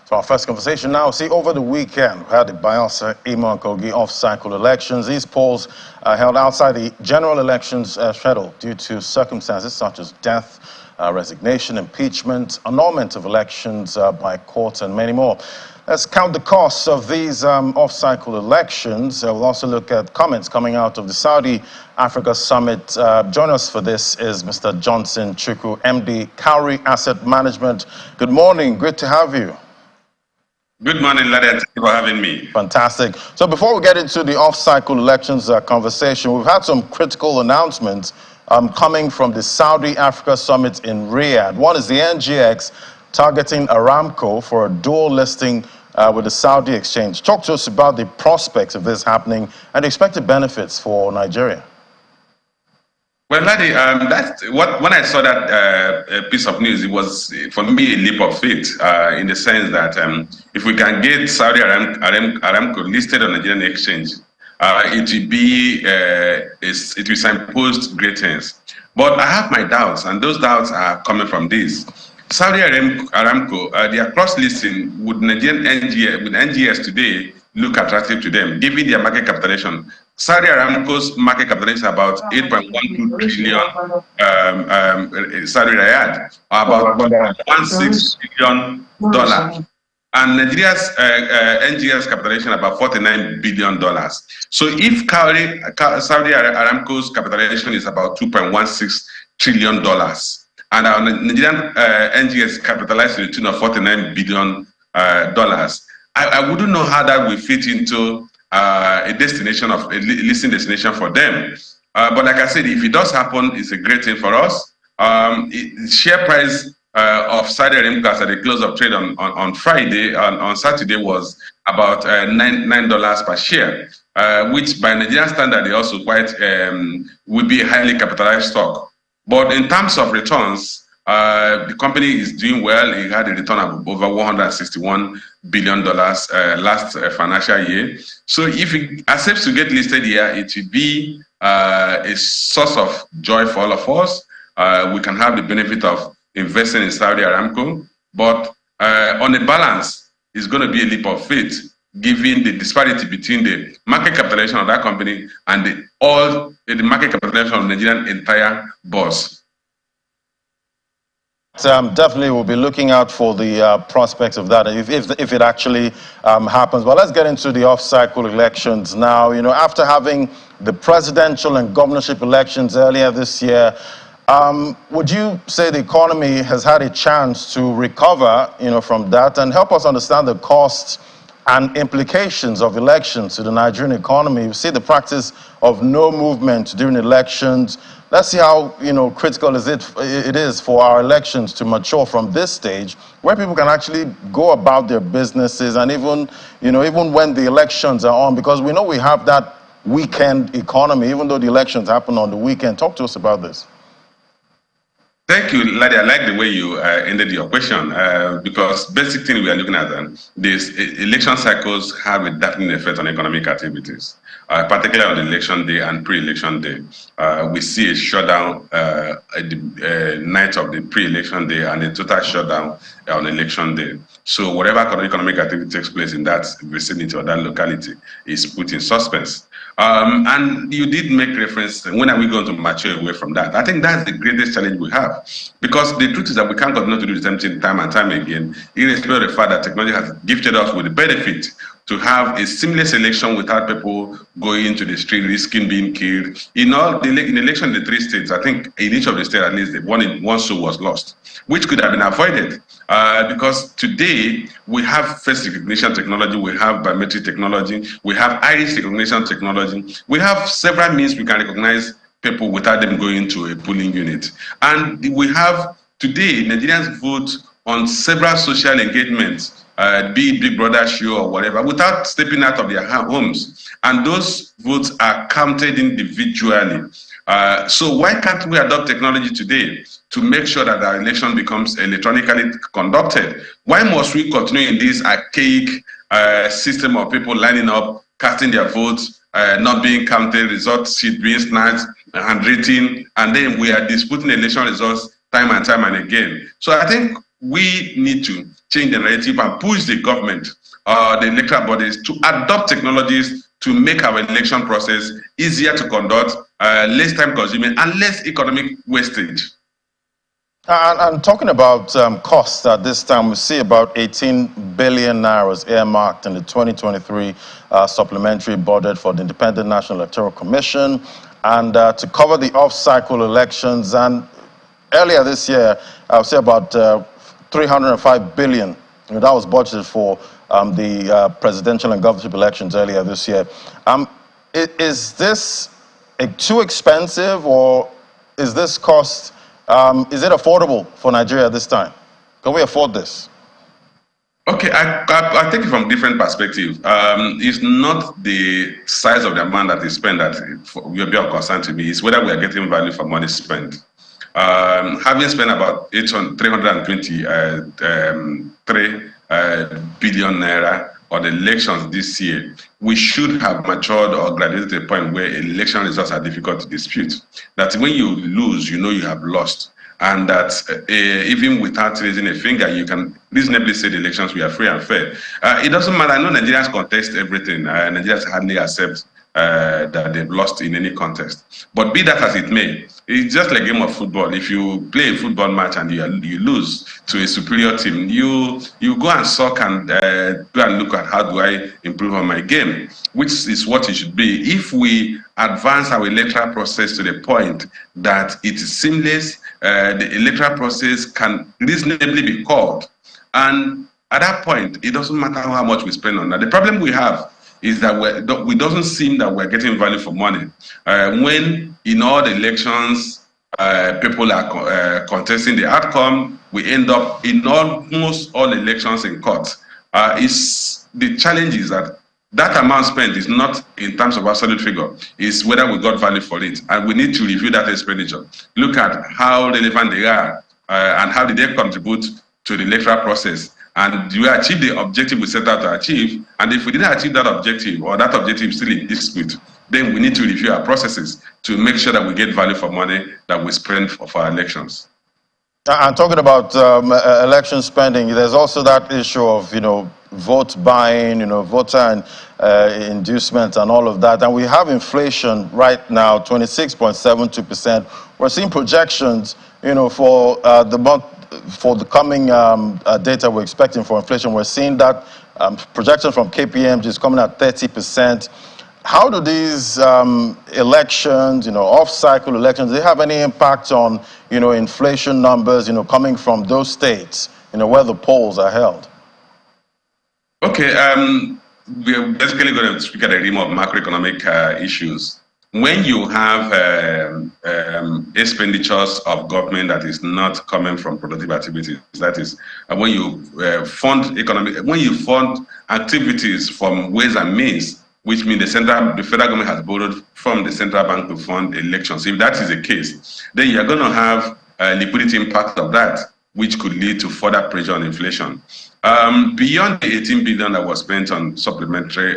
So our first conversation now. See, over the weekend, we had the Bayelsa, Imo, and Kogi off-cycle elections. These polls held outside the general elections schedule due to circumstances such as death, resignation, impeachment, annulment of elections by courts, and many more. Let's count the costs of these off-cycle elections. We'll also look at comments coming out of the Saudi Africa Summit. Join us for this is Mr. Johnson Chukwu, MD, Cowrie Asset Management. Good morning. Good to have you. Good morning, Larry. Thank you for having me. Fantastic. So before we get into the off-cycle elections conversation, we've had some critical announcements coming from the Saudi Africa Summit in Riyadh. One is the NGX targeting Aramco for a dual listing with the Saudi exchange. Talk to us about the prospects of this happening and the expected benefits for Nigeria. Well, Larry, when I saw that piece of news, it was for me a leap of faith in the sense that if we can get Saudi Aramco listed on the Nigerian exchange, it will be it will signpost great things. But I have my doubts, and those doubts are coming from this. Saudi Aramco, their cross-listing with Nigerian NGS today look attractive to them, given their market capitalization. Saudi Aramco's market capitalization is about 8.12 trillion Saudi Riyadh, about $1.16 billion. And Nigeria's NGS capitalization about $49 billion. So if Saudi Aramco's capitalization is about $2.16 trillion, and our Nigerian NGS capitalized to the tune of $49 billion, I wouldn't know how that will fit into a listing destination for them. But like I said, if it does happen, it's a great thing for us. Share price of Saudi Aramco at the close of trade on Friday, on Saturday, was about $9 per share, which by Nigerian standard, they also quite would be a highly capitalized stock. But in terms of returns, the company is doing well. It had a return of over $161 billion last financial year. So if it accepts to get listed here, it will be a source of joy for all of us. We can have the benefit of investing in Saudi Aramco, but on the balance, it's going to be a leap of faith, given the disparity between the market capitalization of that company and the market capitalization of Nigerian entire bourse. Definitely we'll be looking out for the prospects of that if it actually happens. But let's get into the off-cycle elections now. You know, after having the presidential and governorship elections earlier this year, would you say the economy has had a chance to recover, from that, and help us understand the costs and implications of elections to the Nigerian economy? We see the practice of no movement during elections. Let's see how critical it is for our elections to mature from this stage, where people can actually go about their businesses, and even when the elections are on, because we know we have that weekend economy, even though the elections happen on the weekend. Talk to us about this. Thank you, Larry. I like the way you ended your question, because basic thing we are looking at, these election cycles have a definite effect on economic activities, particularly on election day and pre-election day. We see a shutdown at the night of the pre-election day and a total shutdown on election day. So whatever economic activity takes place in that vicinity or that locality is put in suspense. And you did make reference, when are we going to mature away from that? I think that's the greatest challenge we have, because the truth is that we can't continue to do the same thing time and time again, irrespective of the fact that technology has gifted us with the benefit to have a seamless election without people going to the street, risking being killed. In the election in the 3 states, I think in each of the states, at least one soul was lost, which could have been avoided. Because today we have face recognition technology, we have biometric technology, we have iris recognition technology, we have several means we can recognize people without them going to a polling unit. And we have today, Nigerians vote on several social engagements, be it Big Brother show or whatever, without stepping out of their homes. And those votes are counted individually. So why can't we adopt technology today to make sure that our election becomes electronically conducted? Why must we continue in this archaic system of people lining up, casting their votes, not being counted, result sheet being snatched, handwritten, and then we are disputing election results time and time and again? So I think we need to change the narrative and push the government, the electoral bodies to adopt technologies to make our election process easier to conduct, less time consuming, and less economic wastage. And talking about costs at this time, we see about 18 billion naira earmarked in the 2023 supplementary budget for the Independent National Electoral Commission and to cover the off-cycle elections. And earlier this year, I would say about 305 billion. That was budgeted for the presidential and governorship elections earlier this year. Is this too expensive, or is this cost? Is it affordable for Nigeria this time? Can we afford this? Okay, I take it from different perspectives. It's not the size of the amount that is spent that will be of concern to me. It's whether we are getting value for money spent. Having spent about 323 billion naira on elections this year, we should have matured or graduated to a point where election results are difficult to dispute. That when you lose, you know you have lost. And that even without raising a finger, you can reasonably say the elections were free and fair. It doesn't matter. I know Nigerians contest everything. Nigerians hardly accept that they've lost in any contest. But be that as it may, it's just like a game of football. If you play a football match and you lose to a superior team, you go and suck and go and look at how do I improve on my game, which is what it should be. If we advance our electoral process to the point that it is seamless, the electoral process can reasonably be called. And at that point, it doesn't matter how much we spend on that. The problem we have is that we doesn't seem that we're getting value for money. When in all the elections, people are contesting the outcome, we end up in almost all elections in court. The challenge is that amount spent is not in terms of absolute figure, it's whether we got value for it. And we need to review that expenditure. Look at how relevant they are and how did they contribute to the electoral process. And do we achieve the objective we set out to achieve? And if we didn't achieve that objective, or that objective is still in dispute, then we need to review our processes to make sure that we get value for money that we spend for our elections. And talking about election spending, there's also that issue of, vote buying, voter inducement and all of that. And we have inflation right now, 26.72%. We're seeing projections, for the month, for the coming data we're expecting for inflation. We're seeing that projection from KPMG is coming at 30%. How do these elections, off-cycle elections, do they have any impact on, inflation numbers, coming from those states, where the polls are held? Okay, we're basically going to speak at the realm of macroeconomic issues. When you have expenditures of government that is not coming from productive activities, that is, when you fund activities from ways and means, which means the federal government has borrowed from the central bank to fund elections. If that is the case, then you're going to have a liquidity impact of that, which could lead to further pressure on inflation. Beyond the 18 billion that was spent on supplementary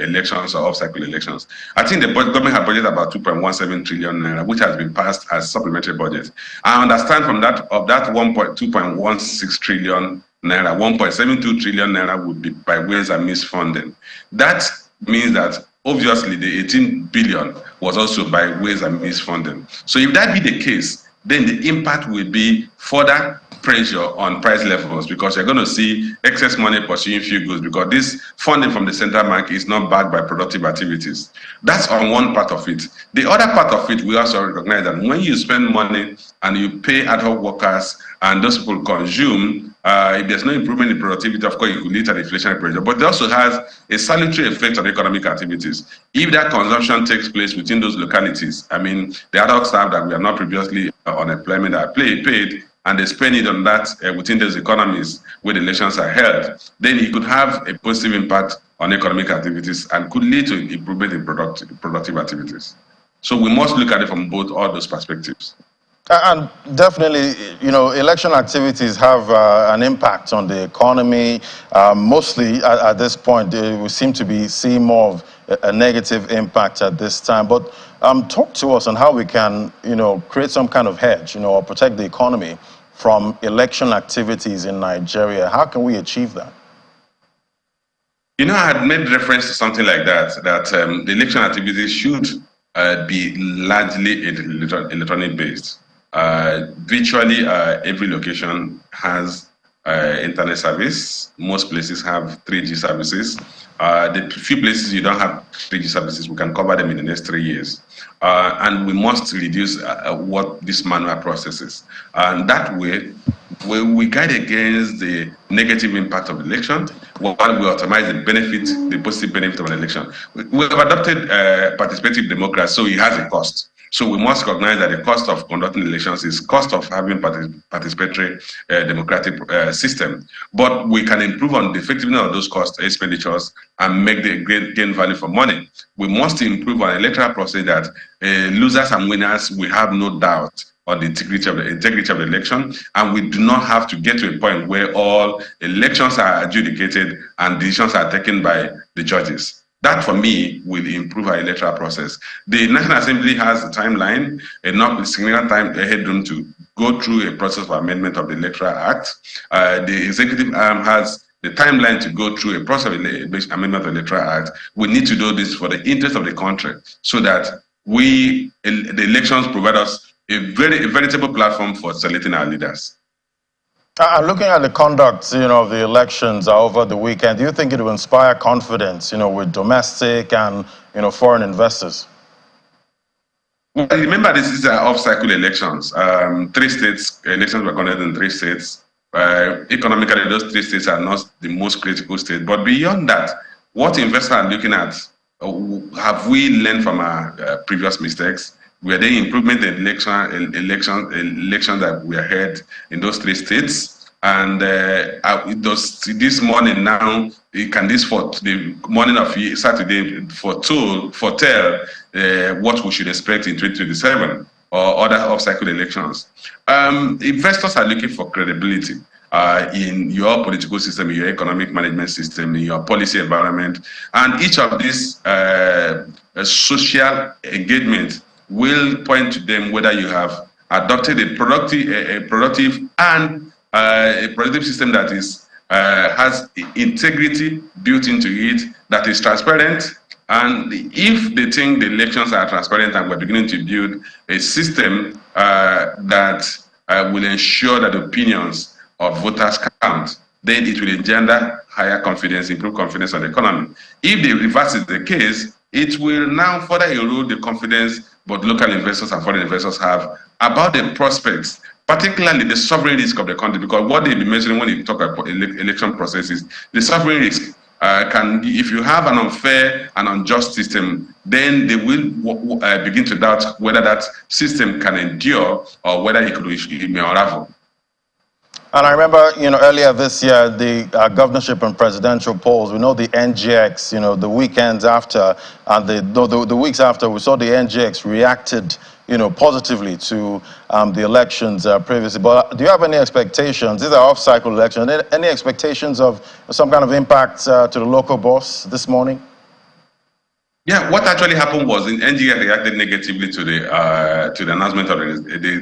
elections or off-cycle elections, I think the government had budgeted about 2.17 trillion naira, which has been passed as supplementary budget. I understand from that, of that 2.16 trillion naira, 1.72 trillion naira would be by ways and means funding. That means that obviously the 18 billion was also by ways and means funding. So if that be the case, then the impact will be further pressure on price levels, because you're going to see excess money pursuing few goods, because this funding from the central bank is not backed by productive activities. That's on one part of it. The other part of it, we also recognize that when you spend money and you pay ad hoc workers and those people consume, if there's no improvement in productivity, of course, it could lead to inflationary pressure. But it also has a salutary effect on economic activities. If that consumption takes place within those localities, I mean, the ad hoc staff that we are not previously on employment are paid, and they spend it on that within those economies where the elections are held, then it could have a positive impact on economic activities and could lead to improvement in productive activities. So we must look at it from all those perspectives. And definitely, election activities have an impact on the economy. Mostly at this point, we seem to be seeing more of a negative impact at this time. But talk to us on how we can, create some kind of hedge, or protect the economy from election activities in Nigeria. How can we achieve that? You know, I had made reference to something like that, that the election activities should be largely electronic based. Virtually every location has internet service. Most places have 3G services. The few places you don't have 3G services, we can cover them in the next 3 years. And we must reduce what this manual process is. And that way, we guide against the negative impact of the election while we optimize the benefit, the positive benefit of an election. We have adopted participative democracy, so it has a cost. So we must recognize that the cost of conducting elections is cost of having participatory democratic system. But we can improve on the effectiveness of those cost expenditures and make the gain value for money. We must improve on electoral process that losers and winners, we have no doubt on the integrity of the election, and we do not have to get to a point where all elections are adjudicated and decisions are taken by the judges. That, for me, will improve our electoral process. The National Assembly has a timeline, enough significant time headroom to go through a process of amendment of the Electoral Act. The executive arm has the timeline to go through a process of amendment of the Electoral Act. We need to do this for the interest of the country, so that the elections provide us a veritable platform for selecting our leaders. Looking at the conduct, of the elections over the weekend, do you think it will inspire confidence, with domestic and, foreign investors? Well, remember, this is off-cycle elections. 3 states, elections were conducted in 3 states. Economically, those 3 states are not the most critical states. But beyond that, what investors are looking at, have we learned from our previous mistakes? Were there improvement in election that we had in those 3 states? And this morning now, can this for the morning of Saturday foretell what we should expect in 2027 or other off-cycle elections? Investors are looking for credibility in your political system, in your economic management system, in your policy environment, and each of these social engagement will point to them whether you have adopted a productive system that is has integrity built into it, that is transparent. And if they think the elections are transparent and we're beginning to build a system that will ensure that the opinions of voters count, then it will engender higher confidence, improve confidence on the economy. If the reverse is the case, it will now further erode the confidence both local investors and foreign investors have about the prospects, particularly the sovereign risk of the country, because what they'll be measuring when you talk about election processes, the sovereign risk if you have an unfair and unjust system, then they will begin to doubt whether that system can endure or whether it may unravel. And I remember, earlier this year, the governorship and presidential polls, we know the NGX, the weekends after, and the weeks after, we saw the NGX reacted, positively to the elections previously. But do you have any expectations? These are off-cycle elections. Any expectations of some kind of impact to the local boss this morning? Yeah, what actually happened was the NGX reacted negatively to the announcement of the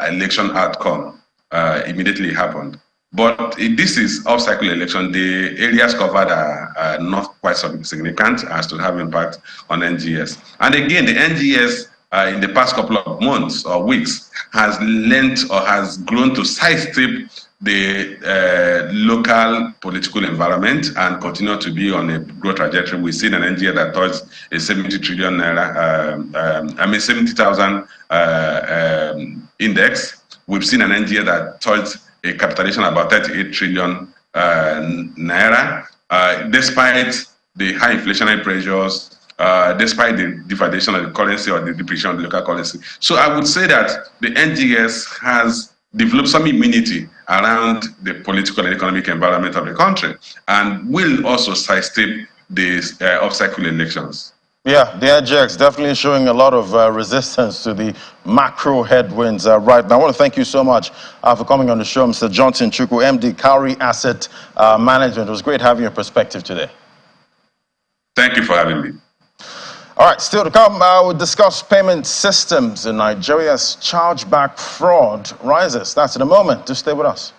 election outcome. Immediately happened. But this is off-cycle election. The areas covered are not quite significant as to have impact on NGS. And again, the NGS in the past couple of months or weeks has learned or has grown to sidestep the local political environment and continue to be on a growth trajectory. We've seen an NGS that touched a 70 trillion naira, 70,000 index. We've seen an NGA that touched a capitalization of about 38 trillion naira, despite the high inflationary pressures, despite the devaluation of the currency or the depreciation of the local currency. So I would say that the NGS has developed some immunity around the political and economic environment of the country and will also sidestep these off-cycle elections. Yeah, the NGX definitely showing a lot of resistance to the macro headwinds right now. I want to thank you so much for coming on the show, Mr. Johnson Chukwu, MD, Cowrie Asset Management. It was great having your perspective today. Thank you for having me. All right, still to come, we'll discuss payment systems in Nigeria's chargeback fraud rises. That's in a moment. Just stay with us.